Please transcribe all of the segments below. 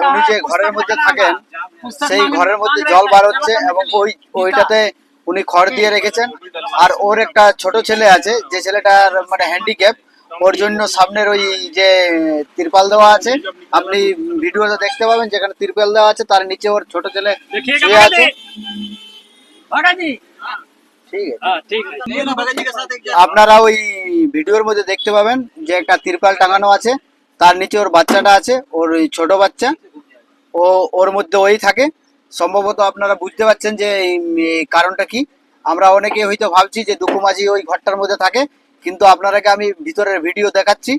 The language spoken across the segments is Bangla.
উনি যে ঘরের মধ্যে থাকেন সেই ঘরের মধ্যে জল বার হচ্ছে এবং ওইটাতে উনি খড় দিয়ে রেখেছেন। আর ওর একটা ছোট ছেলে আছে, যে ছেলেটার মানে হ্যান্ডিক্যাপ, ওর জন্য সামনের ওই যে তিরপাল দেওয়া আছে, আপনি ভিডিওতে দেখতে পাবেন যেখানে তিরপাল দেওয়া আছে তার নিচে ওর ছোট ছেলে শুয়ে আছে। ঠিক আছে, আপনারা ওই ভিডিওর মধ্যে দেখতে পাবেন যে একটা তিরপাল টাঙানো আছে, তার নিচে ওর বাচ্চাটা আছে, ওর ওই ছোট বাচ্চা, ওর মধ্যে ওই থাকে। সম্ভবত আপনারা বুঝতে পারছেন যে এই কারণটা কি। আমরা অনেকে হয়তো ভাবছি যে দুঃখু মাঝি ওই ঘরটার মধ্যে থাকে, কিন্তু আপনারাকে আমি ভিতরের ভিডিও দেখাচ্ছি,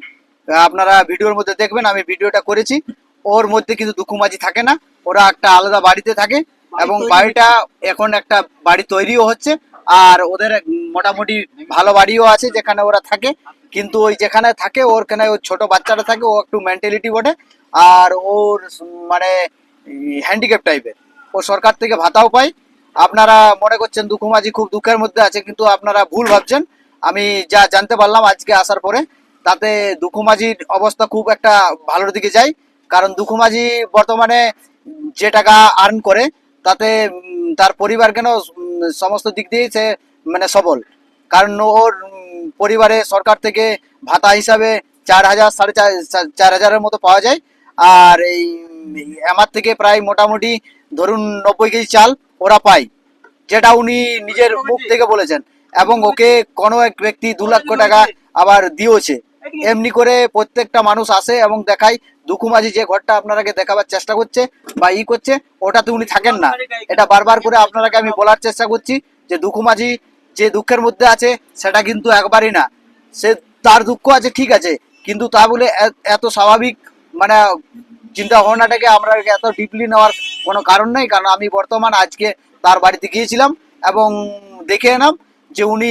আপনারা ভিডিওর মধ্যে দেখবেন। আমি ভিডিওটা করেছি, ওর মধ্যে কিন্তু দুঃখু মাঝি থাকে না, ওরা একটা আলাদা বাড়িতে থাকে এবং বাড়িটা এখন একটা বাড়ি তৈরিও হচ্ছে। আর ওদের মোটামুটি ভালো বাড়িও আছে যেখানে ওরা থাকে, কিন্তু ওই যেখানে থাকে ওরখানে ওই ছোট বাচ্চাটা থাকে, ও একটু মেন্টালিটি বটে আর ওর মানে হ্যান্ডিক্যাপ টাইপের। ও সরকার থেকে ভাতাও পায়। আপনারা মনে করছেন দুঃখু মাঝি খুব দুঃখের মধ্যে আছে, কিন্তু আপনারা ভুল ভাবছেন। আমি যা জানতে পারলাম আজকে আসার পরে, তাতে দুঃখু মাঝির অবস্থা খুব একটা ভালোর দিকে যায়। কারণ দুঃখু মাঝি বর্তমানে যে টাকা আর্ন করে তাতে তার পরিবার কেন সমস্ত দিক দিয়ে সে মানে সবল। কারণ ওর পরিবারে সরকার থেকে ভাতা হিসাবে 4,000 4,500 মতো পাওয়া যায়। আর এই আমার থেকে প্রায় মোটামুটি ধরুন 90 কেজি চাল ওরা পায়, যেটা উনি নিজের মুখ থেকে বলেছেন। এবং ওকে কোনো এক ব্যক্তি 2 লক্ষ টাকা আবার দিয়েছে। এমনি করে প্রত্যেকটা মানুষ আসে এবং দেখায় দুঃখু মাঝি যে ঘরটা আপনারাকে দেখাবার চেষ্টা করছে বা করছে, ওটাতে উনি থাকেন না। এটা বারবার করে আপনারাকে আমি বলার চেষ্টা করছি যে দুঃখু মাঝি যে দুঃখের মধ্যে আছে সেটা কিন্তু একবারই না। সে তার দুঃখ আছে ঠিক আছে, কিন্তু তা বলে এত স্বাভাবিক মানে চিন্তা ভাবনাটাকে আমরা এত ডিপলি নেওয়ার কোনো কারণ নেই। কারণ আমি বর্তমান আজকে তার বাড়িতে গিয়েছিলাম এবং দেখে এলাম যে উনি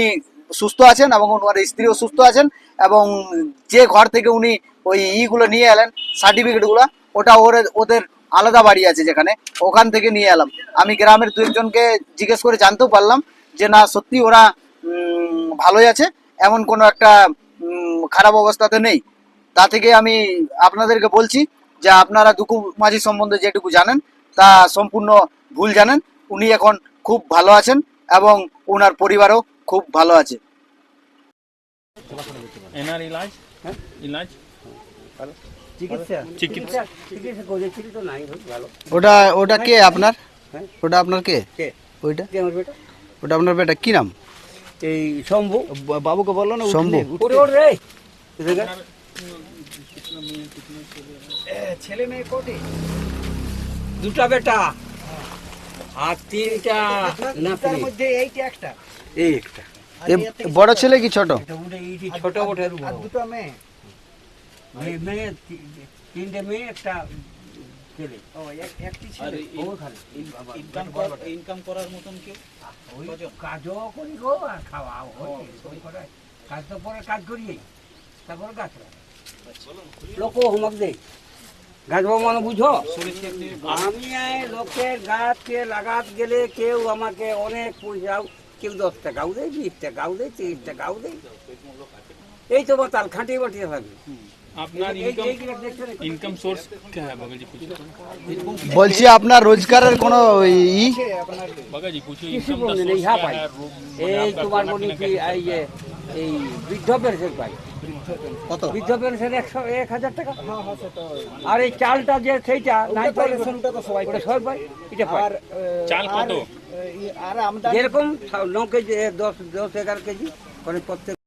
সুস্থ আছেন এবং ওনার স্ত্রীও সুস্থ আছেন। এবং যে ঘর থেকে উনি ওই ইগুলো নিয়ে এলেন সার্টিফিকেটগুলো, ওটা ওদের আলাদা বাড়ি আছে যেখানে, ওখান থেকে নিয়ে এলাম। আমি গ্রামের 2-1জনকে জিজ্ঞেস করে জানতেও পারলাম যে না সত্যি ওরা ভালোই আছে, এমন কোনো একটা খারাপ অবস্থাতে নেই। তা থেকে আমি আপনাদেরকে বলছি যে আপনারা দুঃখু মাঝি সম্বন্ধে যেটুকু জানেন তা সম্পূর্ণ ভুল জানেন। উনি এখন খুব ভালো আছেন এবং ওনার পরিবারও খুব ভালো আছে। এনার ইলাজ ইলাজ ওটা ওটা কে আপনার? ওটা আপনার কে? ওইটা ওটা আপনার বেটা কি নাম? এই শম্ভু। বাবুকে বললো না শম্ভু। ছেলে মেয়ে কটি? 2টা বেটা আর 3টা নাতনি। মধ্যে এইটা একটা, এই একটা। বড় ছেলে কি ছোট? ছোট ওঠে। আর 2টা মেয়ে। মেয়ে 3টে মেয়ে একটা ছেলে। ও একটি ছেলে। ও খালি ইনকাম করার মতন কেউ? ওই কাজও করি গো আর খাওয়াও হয়। কাজ তো পরে কাজ করিয়ে তারপরে গাছ লোক হোমক দেয়। গাছ মানে বুঝো, আমি লোকের গাছকে লাগাত গেলে কেউ আমাকে অনেক পয়সাও, কেউ 10 টাকাও দেয়, 20 টাকাও দেয়, 30 টাকাও দেয়। এই তো তাল খাটিয়ে বাটিয়ে থাকবে। আপনার ইনকাম সোর্স क्या है बाबा जी? বলছি আপনার রোজগারের কোনো बाबा जी पूछिए কিছু इनकम বলতে নেই। হ্যাঁ পাই, এই তোমার মনে কি এই বৃদ্ধ পেনশন পাই। কত? বৃদ্ধ পেনশন 1,000 টাকা। আর এই চালটা যে সেইটা নাই পাই, সবাই পাই, এটা পাই। চাল কত? যেরকম 9 কেজি 10-11 কেজি করে প্রত্যেক